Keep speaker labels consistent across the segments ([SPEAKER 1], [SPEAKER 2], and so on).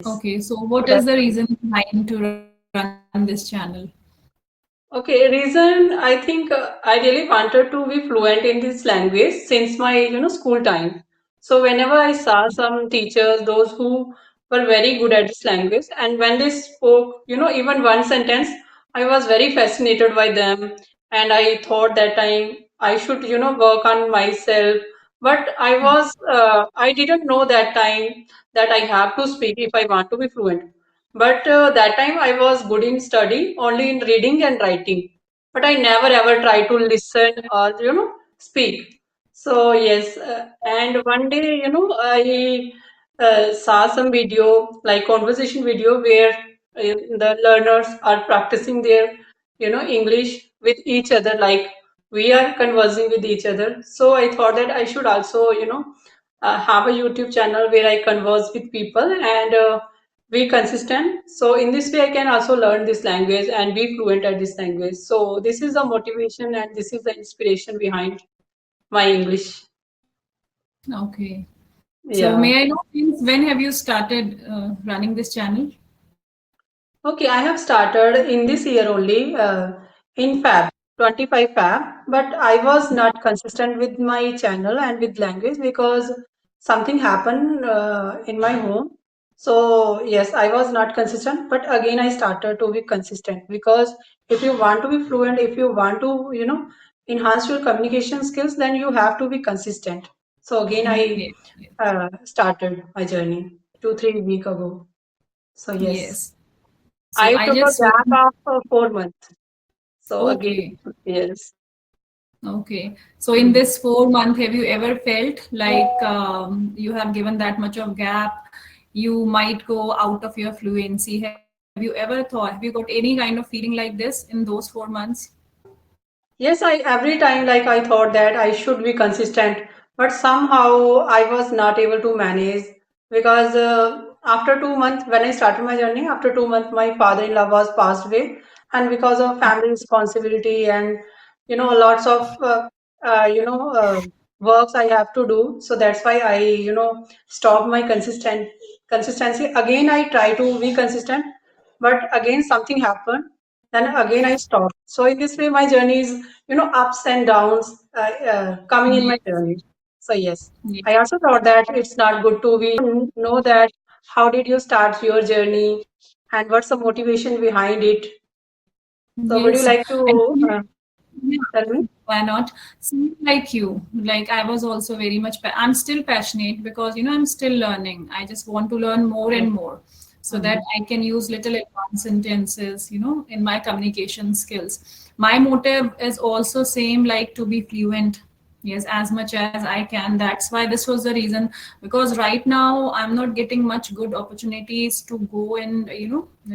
[SPEAKER 1] Okay, so
[SPEAKER 2] So
[SPEAKER 1] what
[SPEAKER 2] that's
[SPEAKER 1] is the reason behind to run this channel?
[SPEAKER 2] okay, reason I think I really wanted to be fluent in this language since my school time. So whenever I saw some teachers, those who were very good at this language, and when they spoke, even one sentence, I was very fascinated by them, and I thought that time I should work on myself. But I didn't know that time that I have to speak if I want to be fluent. But that time I was good in study, only in reading and writing. But I never ever try to listen or speak. So yes, and one day I saw some video like conversation video where the learners are practicing their English with each other like we are conversing with each other. So I thought that I should also have a YouTube channel where I converse with people and be consistent. So in this way, I can also learn this language and be fluent at this language. So this is the motivation and this is the inspiration behind my English.
[SPEAKER 1] Okay. So
[SPEAKER 2] Yeah.
[SPEAKER 1] may I know since when have you started running this channel?
[SPEAKER 2] Okay, I have started in this year only, in Fab, 25 Fab, but I was not consistent with my channel and with language because something happened in my home. So, yes, I was not consistent, but again, I started to be consistent because if you want to be fluent, if you want to, enhance your communication skills, then you have to be consistent. So, again, I
[SPEAKER 1] Yes, yes,
[SPEAKER 2] started my journey 2, 3 weeks ago. So, yes.
[SPEAKER 1] yes. So
[SPEAKER 2] I
[SPEAKER 1] I
[SPEAKER 2] took a
[SPEAKER 1] just
[SPEAKER 2] gap
[SPEAKER 1] want,
[SPEAKER 2] of 4 months. So again,
[SPEAKER 1] okay,
[SPEAKER 2] yes.
[SPEAKER 1] okay. So in
[SPEAKER 2] Mm.
[SPEAKER 1] this 4 month, have you ever felt like you have given that much of gap? You might go out of your fluency. Have you ever thought, have you got any kind of feeling like this in those 4 months?
[SPEAKER 2] Yes, I every time like I thought that I should be consistent, but somehow I was not able to manage because after 2 months when I started my journey, after 2 months my father-in-law was passed away, and because of family responsibility and lots of works I have to do, so that's why I stopped my consistency. Again, I try to be consistent, but again something happened. Then again I stopped. So in this way, my journey is ups and downs coming in my
[SPEAKER 1] Yes,
[SPEAKER 2] journey. So yes,
[SPEAKER 1] yes,
[SPEAKER 2] I also thought that it's not good to be know that how did you start your journey and what's the motivation behind it. So would you
[SPEAKER 1] yes.
[SPEAKER 2] like
[SPEAKER 1] And
[SPEAKER 2] to
[SPEAKER 1] yeah,
[SPEAKER 2] tell me?
[SPEAKER 1] why not? Same like you. Like I was also very much, I'm still passionate because, I'm still learning. I just want to learn more and more so that
[SPEAKER 2] Mhm.
[SPEAKER 1] I can use little advanced sentences, in my communication skills. My motive is also same like to be fluent. Yes, as much as I can. That's why this was the reason because right now I'm not getting much good opportunities to go and,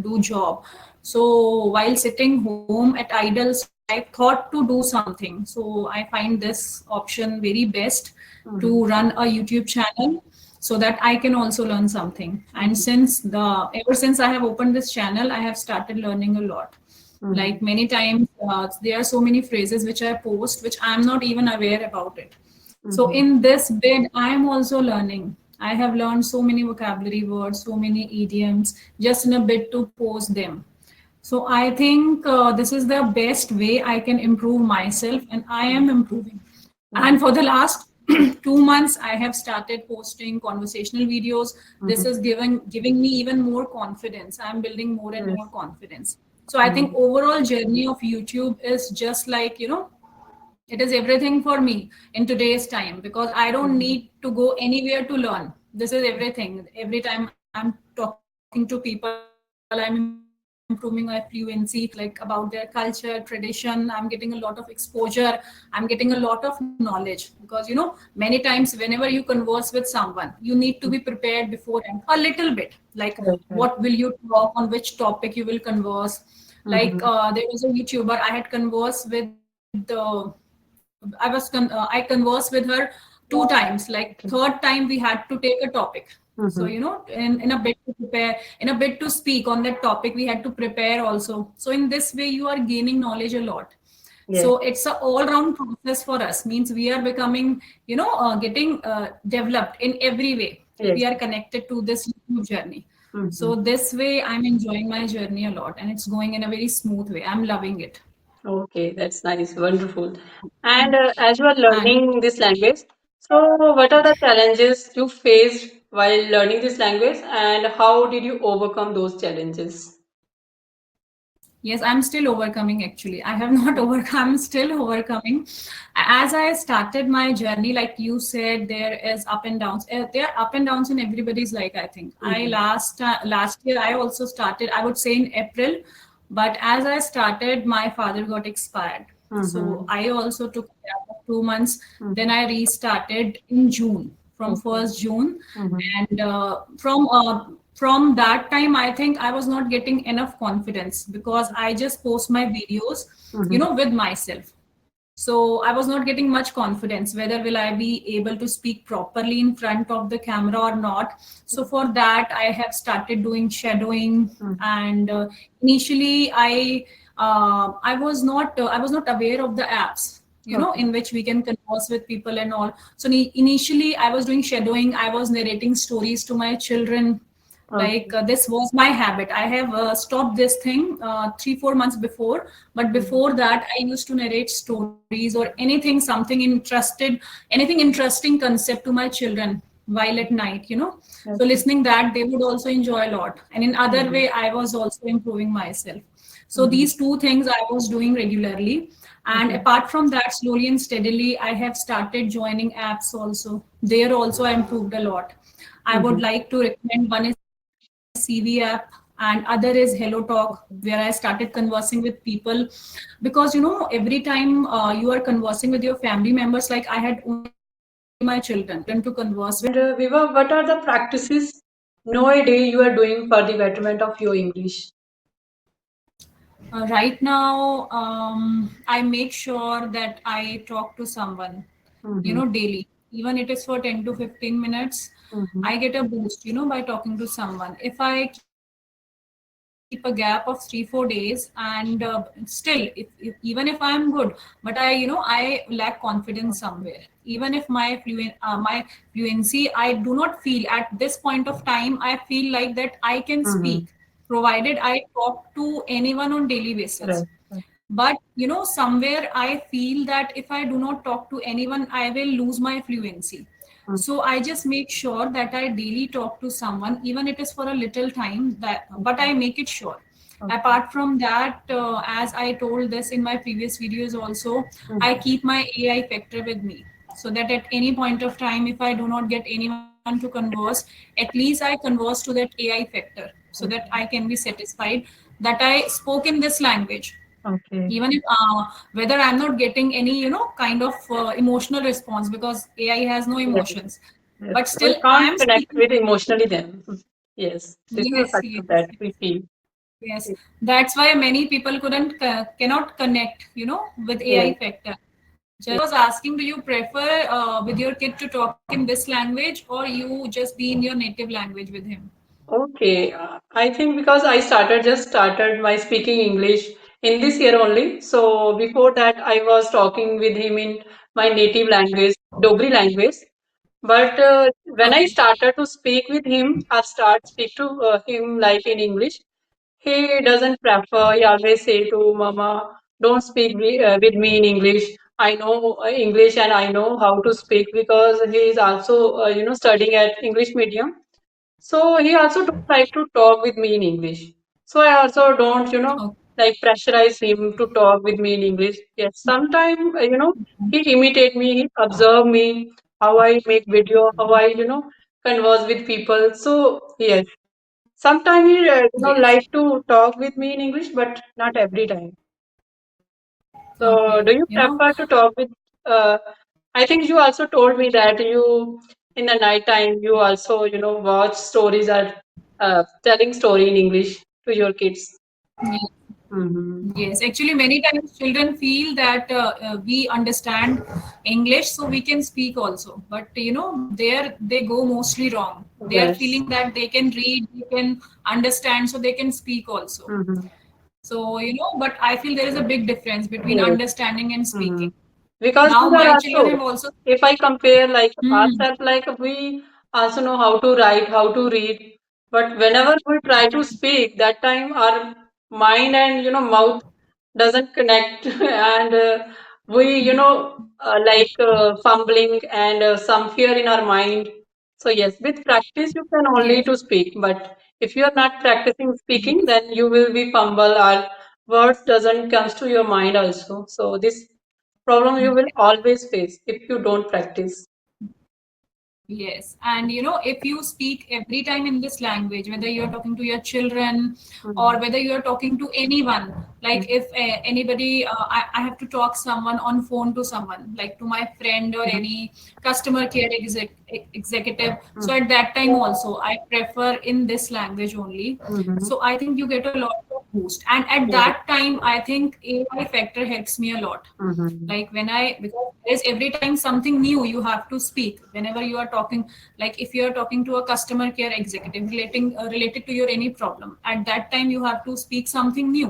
[SPEAKER 1] do job. So while sitting home at idle, so I thought to do something. So I find this option very best to
[SPEAKER 2] Mhm.
[SPEAKER 1] run a YouTube channel so that I can also learn something. And
[SPEAKER 2] Mhm.
[SPEAKER 1] since the ever since I have opened this channel, I have started learning a lot. Like
[SPEAKER 2] Mhm.
[SPEAKER 1] many times, there are so many phrases which I post which I'm not even aware about it. So
[SPEAKER 2] Mhm.
[SPEAKER 1] in this bid, I am also learning. I have learned so many vocabulary words, so many idioms, just in a bid to post them. So I think this is the best way I can improve myself, and I am improving. And
[SPEAKER 2] Mhm.
[SPEAKER 1] for the last 2 months, I have started posting conversational videos. This
[SPEAKER 2] Mhm.
[SPEAKER 1] is giving me even more confidence. I'm building more and more
[SPEAKER 2] Yes.
[SPEAKER 1] confidence. So I think
[SPEAKER 2] Mhm.
[SPEAKER 1] overall journey of YouTube is just like, it is everything for me in today's time because I don't
[SPEAKER 2] Mhm.
[SPEAKER 1] need to go anywhere to learn. This is everything. Every time I'm talking to people, I'm improving my fluency, like about their culture, tradition. I'm getting a lot of exposure. I'm getting a lot of knowledge because, many times whenever you converse with someone, you need to be prepared beforehand a little bit. Like what will
[SPEAKER 2] Right.
[SPEAKER 1] you
[SPEAKER 2] Right.
[SPEAKER 1] talk on, which topic you will converse. Like there was
[SPEAKER 2] Mhm.
[SPEAKER 1] a YouTuber I had conversed with I conversed with her 2 times. Like third
[SPEAKER 2] Okay.
[SPEAKER 1] time we had to take a topic. So
[SPEAKER 2] Mhm.
[SPEAKER 1] in a bit to prepare, in a bit to speak on that topic, we had to prepare also. So in this way, you are gaining knowledge a lot.
[SPEAKER 2] Yes.
[SPEAKER 1] So it's a all round process for us. Means we are becoming, getting developed in every way if we
[SPEAKER 2] Yes.
[SPEAKER 1] are connected to this YouTube journey.
[SPEAKER 2] Mm-hmm.
[SPEAKER 1] So this way, I'm enjoying my journey a lot, and it's going in a very smooth way. I'm loving it.
[SPEAKER 2] Okay, that's nice, wonderful. And as you are
[SPEAKER 1] And
[SPEAKER 2] learning this language, so what are the challenges you faced while learning this language, and how did you overcome those challenges?
[SPEAKER 1] yes, I'm still overcoming actually. I have not overcome, I'm still overcoming. As I started my journey, like you said, there is up and downs. There are up and downs in everybody's life, I think. I
[SPEAKER 2] Mm-hmm.
[SPEAKER 1] last year I also started, I would say in April, but as I started, my father got expired. So
[SPEAKER 2] Mm-hmm.
[SPEAKER 1] I also took a gap of 2 months. Then
[SPEAKER 2] Mm-hmm.
[SPEAKER 1] I restarted in June, from
[SPEAKER 2] Okay.
[SPEAKER 1] 1st June,
[SPEAKER 2] Mm-hmm.
[SPEAKER 1] and from that time I think I was not getting enough confidence because I just post my videos,
[SPEAKER 2] Mm-hmm.
[SPEAKER 1] with myself. So I was not getting much confidence whether will I be able to speak properly in front of the camera or not. So for that I have started doing shadowing.
[SPEAKER 2] Mm-hmm.
[SPEAKER 1] And initially I was not aware of the apps,
[SPEAKER 2] Okay.
[SPEAKER 1] in which we can converse with people and all. So initially I was doing shadowing, I was narrating stories to my children. Like
[SPEAKER 2] Okay.
[SPEAKER 1] this was my habit. I have stopped this thing 3 4 months before, but
[SPEAKER 2] Mm-hmm.
[SPEAKER 1] before that I used to narrate stories or anything, something interested, anything interesting concept to my children while at night, so
[SPEAKER 2] Okay.
[SPEAKER 1] listening that they would also enjoy a lot, and in other
[SPEAKER 2] Mm-hmm.
[SPEAKER 1] way I was also improving myself. So
[SPEAKER 2] Mm-hmm.
[SPEAKER 1] these two things I was doing regularly. And
[SPEAKER 2] Okay.
[SPEAKER 1] apart from that, slowly and steadily I have started joining apps also. There also I improved a lot. I
[SPEAKER 2] Mm-hmm.
[SPEAKER 1] would like to recommend, one is CV app and other is Hello Talk, where I started conversing with people. Because every time you are conversing with your family members, like I had only my children to converse with.
[SPEAKER 2] And Viva, what are the practices nowadays you are doing for the betterment of your English?
[SPEAKER 1] Right now, I make sure that I talk to someone,
[SPEAKER 2] Mm-hmm.
[SPEAKER 1] daily. Even it is for 10 to 15 minutes,
[SPEAKER 2] Mm-hmm.
[SPEAKER 1] I get a boost, by talking to someone. If I keep a gap of 3 4 days, and still, even if I'm good, but I lack confidence somewhere.
[SPEAKER 2] Okay.
[SPEAKER 1] Even if my fluency, I do not feel at this point of time. I feel like that I can speak,
[SPEAKER 2] Mm-hmm.
[SPEAKER 1] provided I talk to anyone on daily basis.
[SPEAKER 2] Right. Right.
[SPEAKER 1] But somewhere I feel that if I do not talk to anyone, I will lose my fluency.
[SPEAKER 2] Mm.
[SPEAKER 1] So I just make sure that I daily talk to someone, even it is for a little time, that but
[SPEAKER 2] Okay.
[SPEAKER 1] I make it sure.
[SPEAKER 2] Okay.
[SPEAKER 1] Apart from that, as I told this in my previous videos also, I
[SPEAKER 2] Mm-hmm.
[SPEAKER 1] keep my AI factor with me, so that at any point of time, if I do not get anyone to converse, at least I converse to that AI factor, so that I
[SPEAKER 2] Okay.
[SPEAKER 1] can be satisfied that I spoke in this language.
[SPEAKER 2] Okay.
[SPEAKER 1] Even if whether I'm not getting any kind of emotional response, because AI has no
[SPEAKER 2] Yes.
[SPEAKER 1] emotions,
[SPEAKER 2] Yes.
[SPEAKER 1] but
[SPEAKER 2] We
[SPEAKER 1] still I
[SPEAKER 2] can't
[SPEAKER 1] am
[SPEAKER 2] connect
[SPEAKER 1] speaking.
[SPEAKER 2] with emotionally them. Yes. This is a
[SPEAKER 1] Yes,
[SPEAKER 2] factor
[SPEAKER 1] yes,
[SPEAKER 2] that we feel.
[SPEAKER 1] yes. That's why many people cannot connect with AI
[SPEAKER 2] Yes.
[SPEAKER 1] factor. Just was asking, do you prefer with your kid to talk in this language, or you just be in your native language with him?
[SPEAKER 2] Okay, I think because I just started my speaking English in this year only. So before that, I was talking with him in my native language, Dogri language. But when I
[SPEAKER 1] Okay.
[SPEAKER 2] started to speak with him, I start speak to him like in English. He doesn't prefer. He always say to Mama, "Don't speak with me in English. I know English and I know how to speak because he is also studying at English medium." So he also don't like to talk with me in English. So I also don't,
[SPEAKER 1] Okay.
[SPEAKER 2] like pressurize him to talk with me in English. Yes, sometimes, he imitate me, he observe me, how I make video, how I, converse with people. So yes, sometimes he,
[SPEAKER 1] Yes.
[SPEAKER 2] like to talk with me in English, but not every time. So
[SPEAKER 1] Okay.
[SPEAKER 2] do you prefer to talk with, uh, I think you also told me that you, in the night time, you also, watch stories or telling story in English to your kids.
[SPEAKER 1] Yes.
[SPEAKER 2] Mm-hmm.
[SPEAKER 1] Yes, actually, many times children feel that we understand English, so we can speak also. But there they go mostly wrong. They are
[SPEAKER 2] Yes.
[SPEAKER 1] feeling that they can read, they can understand, so they can speak also.
[SPEAKER 2] Mm-hmm.
[SPEAKER 1] So but I feel there is a big difference between
[SPEAKER 2] Yes.
[SPEAKER 1] understanding and
[SPEAKER 2] Mm-hmm.
[SPEAKER 1] speaking.
[SPEAKER 2] Because
[SPEAKER 1] Now
[SPEAKER 2] these are
[SPEAKER 1] my children
[SPEAKER 2] also,
[SPEAKER 1] have also.
[SPEAKER 2] if I compare like
[SPEAKER 1] Hmm.
[SPEAKER 2] ourselves, like we also know how to write, how to read. But whenever we try to speak, that time our mind and mouth doesn't connect, and we fumbling and some fear in our mind. So yes, with practice you can only
[SPEAKER 1] Yes.
[SPEAKER 2] to speak, but if you are not practicing speaking,
[SPEAKER 1] Yes.
[SPEAKER 2] then you will be fumble or words doesn't comes to your mind also. So this problem you will always face if you don't practice.
[SPEAKER 1] Yes, and if you speak every time in this language, whether you're talking to your children or
[SPEAKER 2] Mhm.
[SPEAKER 1] whether you're talking to anyone, like if anybody, I have to talk someone on phone to someone, like to my friend or
[SPEAKER 2] Mhm.
[SPEAKER 1] any customer care executive. So
[SPEAKER 2] Mhm.
[SPEAKER 1] at that time also, I prefer in this language only.
[SPEAKER 2] Mhm.
[SPEAKER 1] So I think you get a lot of boost, and at
[SPEAKER 2] Yes.
[SPEAKER 1] that time, I think AI factor helps me a lot.
[SPEAKER 2] Mhm.
[SPEAKER 1] Like when I, because there's every time something new you have to speak whenever you are talking, like if you are talking to a customer care executive related to your any problem, at that time you have to speak something new.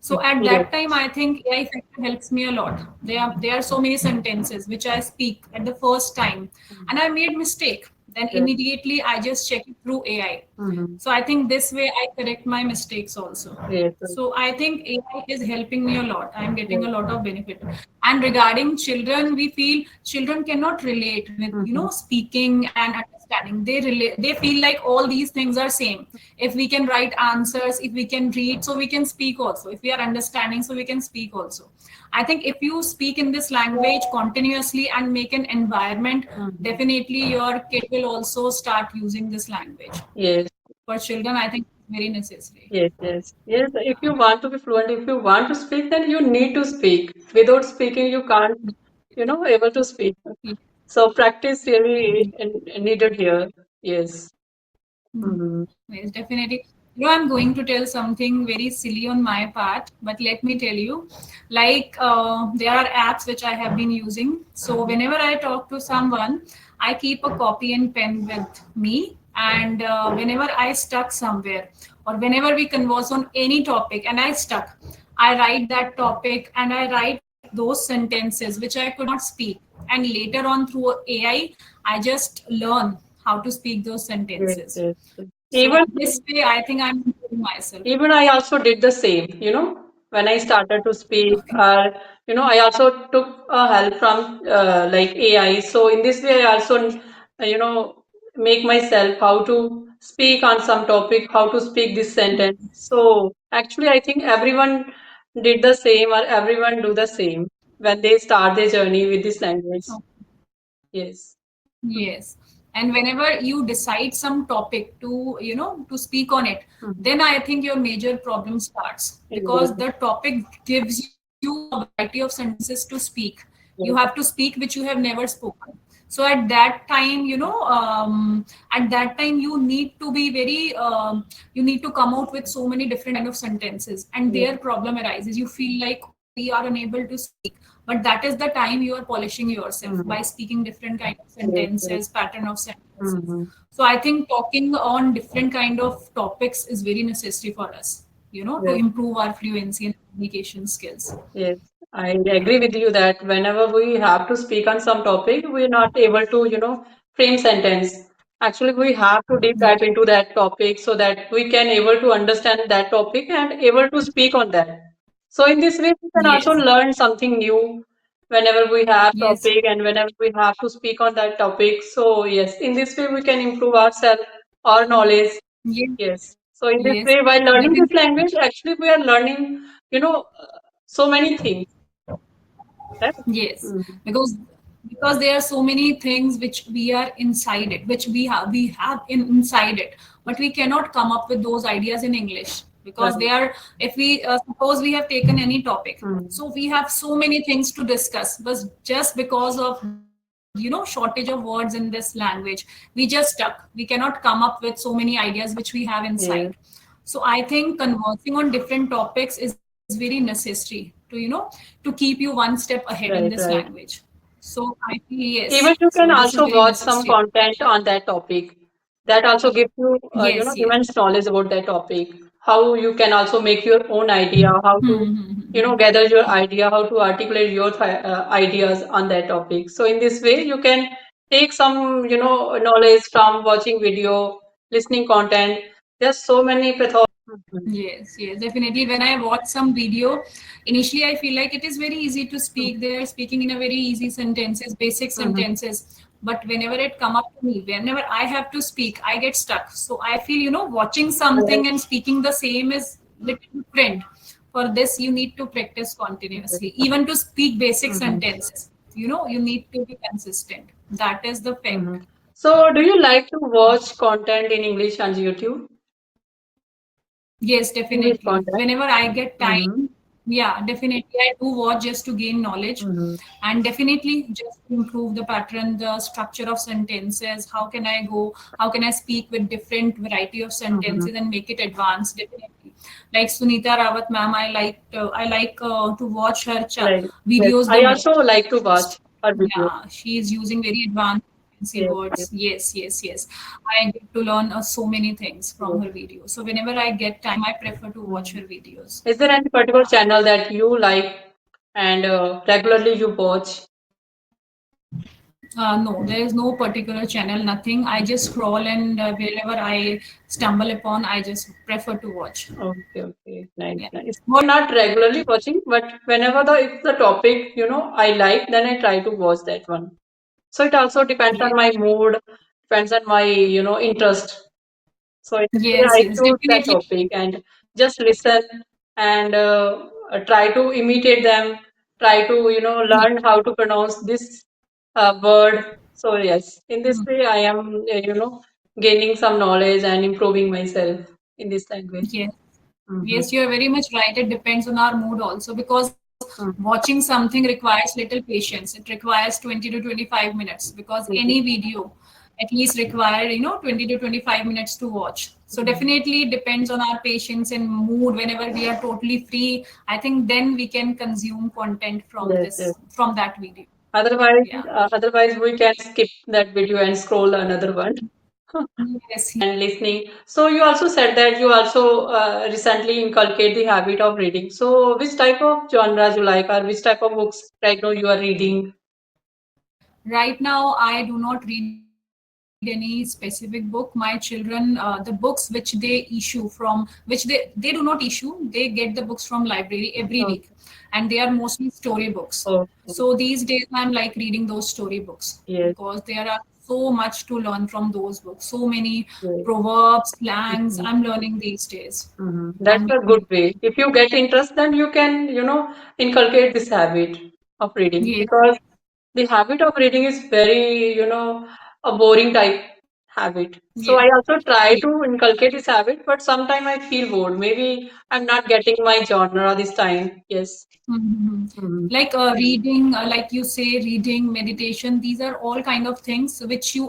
[SPEAKER 1] So at
[SPEAKER 2] Yes.
[SPEAKER 1] that time I think AI factor helps me a lot. There are so many sentences which I speak at the first time and I made mistake, then
[SPEAKER 2] Yes.
[SPEAKER 1] immediately I just check it through AI.
[SPEAKER 2] Mhm.
[SPEAKER 1] So I think this way I correct my mistakes also.
[SPEAKER 2] Yes.
[SPEAKER 1] So I think AI is helping me a lot. I'm getting
[SPEAKER 2] Yes.
[SPEAKER 1] a lot of benefit. And regarding children, we feel children cannot relate with
[SPEAKER 2] Mhm.
[SPEAKER 1] speaking and understanding. They feel like all these things are same. If we can write answers, if we can read, so we can speak also. If we are understanding, so we can speak also. I think if you speak in this language continuously and make an environment,
[SPEAKER 2] Mhm.
[SPEAKER 1] definitely your kid will also start using this language.
[SPEAKER 2] Yes.
[SPEAKER 1] For children, I think it's very necessary.
[SPEAKER 2] Yes, yes, yes. If you want to be fluent, if you want to speak, then you need to speak. Without speaking, you can't, able to speak. So practice really needed here. Yes. Mm-hmm.
[SPEAKER 1] Yes, definitely. I'm going to tell something very silly on my part, but let me tell you, like there are apps which I have been using. So whenever I talk to someone, I keep a copy and pen with me, and whenever I stuck somewhere, or whenever we converse on any topic and I stuck, I write that topic and I write those sentences which I could not speak. And later on through AI, I just learn how to speak those
[SPEAKER 2] Yes,
[SPEAKER 1] sentences.
[SPEAKER 2] yes, yes.
[SPEAKER 1] So
[SPEAKER 2] Even
[SPEAKER 1] this way, I think I'm improving myself.
[SPEAKER 2] Even I also did the same, when I started to speak, I also took help from like AI. So in this way, I also, make myself how to speak on some topic, how to speak this sentence. So actually, I think everyone did the same or everyone do the same when they start their journey with this language. Yes.
[SPEAKER 1] Yes. And whenever you decide some topic to, to speak on it,
[SPEAKER 2] Mhm.
[SPEAKER 1] then I think your major problem starts because
[SPEAKER 2] Yes.
[SPEAKER 1] the topic gives you a variety of sentences to speak. You have
[SPEAKER 2] Yes.
[SPEAKER 1] to speak which you have never spoken. So at that time you need to be very, you need to come out with so many different kind of sentences, and
[SPEAKER 2] Yes.
[SPEAKER 1] their problem arises. You feel like, oh, we are unable to speak, but that is the time you are polishing yourself
[SPEAKER 2] Mhm.
[SPEAKER 1] by speaking different kind of
[SPEAKER 2] Yes. Yes.
[SPEAKER 1] sentences, pattern of sentences.
[SPEAKER 2] Mhm.
[SPEAKER 1] So I think talking on different kind of topics is very necessary for us, to
[SPEAKER 2] Yes.
[SPEAKER 1] improve our fluency and communication skills.
[SPEAKER 2] Yes, I agree with you that whenever we have to speak on some topic, we're not able to, frame sentence. Actually, we have to deep
[SPEAKER 1] Yeah.
[SPEAKER 2] dive into that topic so that we can able to understand that topic and able to speak on that. So in this way, we can also
[SPEAKER 1] Yes.
[SPEAKER 2] learn something new whenever we have
[SPEAKER 1] Yes.
[SPEAKER 2] topic and whenever we have to speak on that topic. So yes, in this way, we can improve ourselves, our knowledge.
[SPEAKER 1] Yes.
[SPEAKER 2] Yes. So in this
[SPEAKER 1] Yes.
[SPEAKER 2] way, while learning this
[SPEAKER 1] Definitely.
[SPEAKER 2] language, actually we are learning, so many things, right?
[SPEAKER 1] Yes,
[SPEAKER 2] Mhm.
[SPEAKER 1] because there are so many things which we are inside it, which we have inside it, but we cannot come up with those ideas in English because
[SPEAKER 2] Right.
[SPEAKER 1] they are. If we suppose we have taken any topic,
[SPEAKER 2] Mhm.
[SPEAKER 1] so we have so many things to discuss, but just because of shortage of words in this language, we just stuck. We cannot come up with so many ideas which we have inside.
[SPEAKER 2] Yes.
[SPEAKER 1] So I think conversing on different topics is very necessary to keep you one step ahead in this
[SPEAKER 2] Right. Right.
[SPEAKER 1] language. So I feel yes.
[SPEAKER 2] Even you
[SPEAKER 1] So
[SPEAKER 2] can
[SPEAKER 1] this is
[SPEAKER 2] also
[SPEAKER 1] very
[SPEAKER 2] watch some
[SPEAKER 1] necessary.
[SPEAKER 2] content on that topic. That also gives you,
[SPEAKER 1] Yes, yes.
[SPEAKER 2] immense knowledge about that topic. How you can also make your own idea, how to, gather your idea, how to articulate your ideas on that topic. So in this way, you can take some, knowledge from watching video, listening content. There's so many pathologies.
[SPEAKER 1] Yes, yes, definitely. When I watch some video, initially I feel like it is very easy to speak. They are speaking in a very easy sentences, basic sentences. But whenever it come up to me, whenever I have to speak, I get stuck. So I feel, watching something and speaking the same is little different. For this, you need to practice continuously. Even to speak basic sentences, you need to be consistent. That is the fact.
[SPEAKER 2] So, do you like to watch content in English on YouTube?
[SPEAKER 1] Yes,
[SPEAKER 2] English
[SPEAKER 1] definitely.
[SPEAKER 2] content.
[SPEAKER 1] Whenever I get
[SPEAKER 2] Mm-hmm.
[SPEAKER 1] time, yeah, definitely I do watch just to gain knowledge
[SPEAKER 2] Mm-hmm.
[SPEAKER 1] and definitely just to improve the pattern, the structure of sentences. How can I go? How can I speak with different variety of
[SPEAKER 2] Mm-hmm.
[SPEAKER 1] sentences and make it advanced? Definitely. Like Sunita Rawat ma'am, I like to watch her
[SPEAKER 2] Like, yes,
[SPEAKER 1] videos
[SPEAKER 2] I
[SPEAKER 1] the
[SPEAKER 2] also like to watch
[SPEAKER 1] most.
[SPEAKER 2] her video.
[SPEAKER 1] Yeah, she is using very advanced fancy
[SPEAKER 2] Yes, yes,
[SPEAKER 1] words. Yes, yes, yes. I get to learn so many things from
[SPEAKER 2] yes.
[SPEAKER 1] her videos. So whenever I get time, I prefer to watch
[SPEAKER 2] Mm.
[SPEAKER 1] her videos.
[SPEAKER 2] Is there any particular channel that you like and regularly you watch?
[SPEAKER 1] No, there is no particular channel, nothing. I just scroll and wherever I stumble upon, I just prefer to watch.
[SPEAKER 2] Okay, okay, nice,
[SPEAKER 1] Yeah.
[SPEAKER 2] nice.
[SPEAKER 1] What?
[SPEAKER 2] Not regularly watching, but whenever if the topic I like, then I try to watch that one. So it also depends on
[SPEAKER 1] Yes,
[SPEAKER 2] my mood, depends on my interest. So in this way,
[SPEAKER 1] yes,
[SPEAKER 2] I
[SPEAKER 1] yes,
[SPEAKER 2] choose that
[SPEAKER 1] definitely.
[SPEAKER 2] topic and just listen and try to imitate them. Try to
[SPEAKER 1] Yeah.
[SPEAKER 2] learn how to pronounce this word. So yes, in this
[SPEAKER 1] Mm.
[SPEAKER 2] way, I am gaining some knowledge and improving myself in this language.
[SPEAKER 1] Yes.
[SPEAKER 2] Mm-hmm.
[SPEAKER 1] Yes, you are very much right. It depends on our mood also because
[SPEAKER 2] Mm-hmm.
[SPEAKER 1] watching something requires little patience. It requires 20 to 25 minutes because any video at least require, 20 to 25 minutes to watch. So definitely it depends on our patience and mood. Whenever we are totally free, I think then we can consume content
[SPEAKER 2] Yes, yes.
[SPEAKER 1] from that video. Yeah.
[SPEAKER 2] Otherwise we can skip that video and scroll another one.
[SPEAKER 1] Yes.
[SPEAKER 2] And listening. So you also said that you also recently inculcate the habit of reading. So which type of genres you like, or which type of books right now you are reading?
[SPEAKER 1] Right now, I do not read any specific book. My children, the books which they issue from, which they do not issue, they get the books from library every week,
[SPEAKER 2] Okay.
[SPEAKER 1] and they are mostly storybooks. So
[SPEAKER 2] Okay.
[SPEAKER 1] these days, I'm like reading those storybooks
[SPEAKER 2] Yes.
[SPEAKER 1] because there are so much to learn from those books. So many
[SPEAKER 2] Yes.
[SPEAKER 1] proverbs, slangs.
[SPEAKER 2] Mhm.
[SPEAKER 1] I'm learning these days.
[SPEAKER 2] That's
[SPEAKER 1] I'm
[SPEAKER 2] a
[SPEAKER 1] making
[SPEAKER 2] good
[SPEAKER 1] it.
[SPEAKER 2] way. If you get interest, then you can, inculcate this habit of reading,
[SPEAKER 1] Yes,
[SPEAKER 2] because the habit of reading is very, a boring type habit. So
[SPEAKER 1] yes,
[SPEAKER 2] I also try
[SPEAKER 1] yes.
[SPEAKER 2] to inculcate this habit, but sometimes I feel bored. Maybe I'm not getting my genre this time. Yes.
[SPEAKER 1] Mhm.
[SPEAKER 2] Hmm.
[SPEAKER 1] Like reading, like you say, reading, meditation, these are all kind of things which you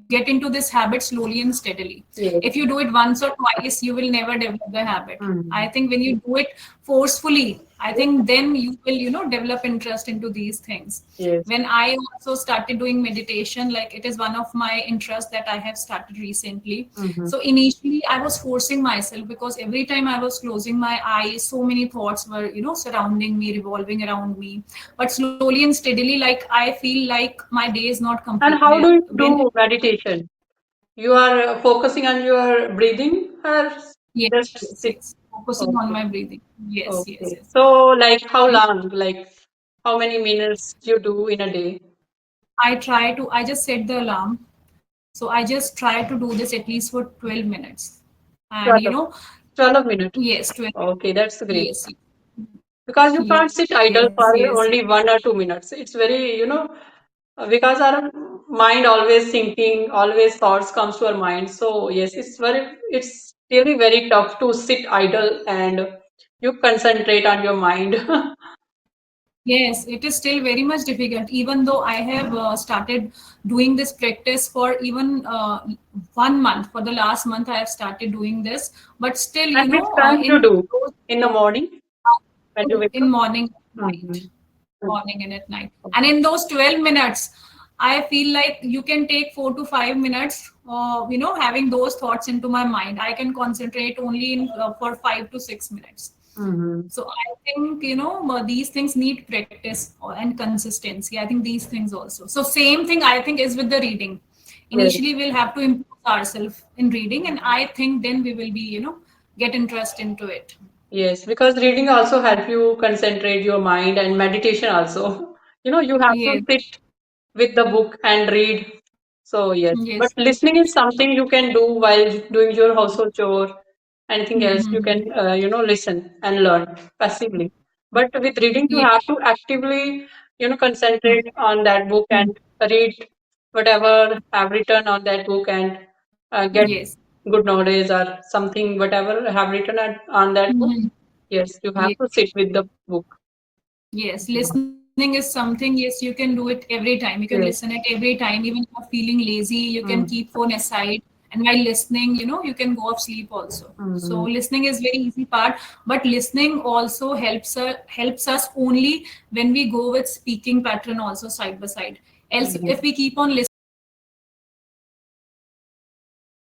[SPEAKER 1] get into this habit slowly and steadily. If
[SPEAKER 2] Yes.
[SPEAKER 1] you do it once or twice, you will never develop the habit. I
[SPEAKER 2] Hmm.
[SPEAKER 1] think when you do it forcefully, I think then you will, develop interest into these things.
[SPEAKER 2] Yes.
[SPEAKER 1] When I also started doing meditation, like it is one of my interests that I have started recently.
[SPEAKER 2] Hmm.
[SPEAKER 1] So initially I was forcing myself because every time I was closing my eyes, so many thoughts were, surrounding me, revolving around me. But slowly and steadily, like I feel like my day is not
[SPEAKER 2] And
[SPEAKER 1] complete.
[SPEAKER 2] how do you
[SPEAKER 1] When
[SPEAKER 2] do meditation? You are focusing on your breathing, or
[SPEAKER 1] yes,
[SPEAKER 2] just
[SPEAKER 1] yes,
[SPEAKER 2] sit?
[SPEAKER 1] yes, focusing on
[SPEAKER 2] Okay.
[SPEAKER 1] my breathing. Yes, yes,
[SPEAKER 2] Okay.
[SPEAKER 1] yes.
[SPEAKER 2] So, like, how long? Like, how many minutes you do in a day?
[SPEAKER 1] I just set the alarm. So I just try to do this at least for 12 minutes. And
[SPEAKER 2] 12. 12 minutes.
[SPEAKER 1] yes, 12.
[SPEAKER 2] Okay, that's great.
[SPEAKER 1] Yes,
[SPEAKER 2] Because you can't sit
[SPEAKER 1] yes,
[SPEAKER 2] idle
[SPEAKER 1] yes,
[SPEAKER 2] for
[SPEAKER 1] yes.
[SPEAKER 2] only 1 or 2 minutes. It's very, because our mind always thinking, always thoughts comes to our mind. So yes, it's really very tough to sit idle and you concentrate on your mind.
[SPEAKER 1] Yes, it is still very much difficult. Even though I have started doing this practice for even 1 month, for the last month, I have started doing this. But still,
[SPEAKER 2] And which time you
[SPEAKER 1] in
[SPEAKER 2] do?
[SPEAKER 1] those
[SPEAKER 2] In the morning when you wake
[SPEAKER 1] in
[SPEAKER 2] up?
[SPEAKER 1] morning, night,
[SPEAKER 2] Mm-hmm.
[SPEAKER 1] morning and at night. And in those 12 minutes, I feel like you can take 4 to 5 minutes, having those thoughts into my mind. I can concentrate only in for 5 to 6 minutes.
[SPEAKER 2] Mm-hmm.
[SPEAKER 1] So I think, these things need practice and consistency. I think these things also. So same thing I think is with the reading.
[SPEAKER 2] Yes.
[SPEAKER 1] Initially, we'll have to improve ourselves in reading, and I think then we will be, get interest into it.
[SPEAKER 2] Yes, because reading also help you concentrate your mind and meditation also. You have to
[SPEAKER 1] Yes,
[SPEAKER 2] sit with the book and read. So yes, but
[SPEAKER 1] yes.
[SPEAKER 2] listening is something you can do while doing your household chore. Anything else you
[SPEAKER 1] Mm-hmm.
[SPEAKER 2] can listen and learn passively. But with reading, you
[SPEAKER 1] Yes.
[SPEAKER 2] have to actively concentrate on that book and read whatever have written on that book and get
[SPEAKER 1] Yes.
[SPEAKER 2] good knowledge or something whatever have written on that book.
[SPEAKER 1] Mhm.
[SPEAKER 2] Yes, you have
[SPEAKER 1] Yes.
[SPEAKER 2] to sit with the book.
[SPEAKER 1] Yes, listening is something, yes, you can do it every time. You can listen it
[SPEAKER 2] Yes.
[SPEAKER 1] every time, even if you're feeling lazy, you can keep
[SPEAKER 2] Mm.
[SPEAKER 1] phone aside. And while listening, you can go off sleep also. So
[SPEAKER 2] Mm.
[SPEAKER 1] listening is very easy part, but listening also helps us only when we go with speaking pattern also side by side. Else,
[SPEAKER 2] Mm.
[SPEAKER 1] if we keep on